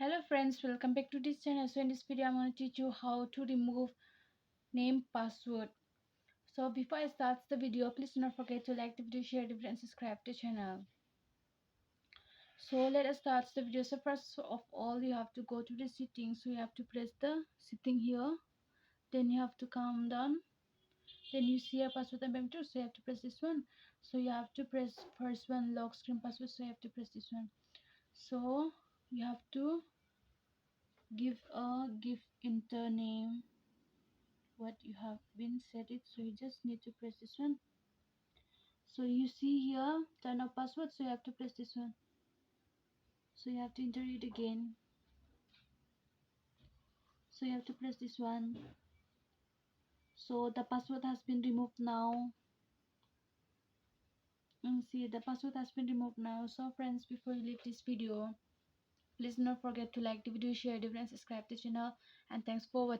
Hello friends, welcome back to this channel. So in this video I'm going to teach you how to remove name password. So before I start the video, please do not forget to like the video, share the video and subscribe to the channel. So let us start the video. So first of all you have to go to the settings. So you have to press the setting here. Then you have to come down. Then you see a password and parameter. So you have to press this one. So you have to press first one, lock screen password. So you have to press this one. So you have to give enter name what you have been set it. So you just need to press this one. So you see here turn off password, so you have to press this one. So you have to enter it again, so you have to press this one. So the password has been removed now, and see the password has been removed now. So friends, before you leave this video, please do not forget to like the video, share the video and subscribe the channel, and thanks for watching.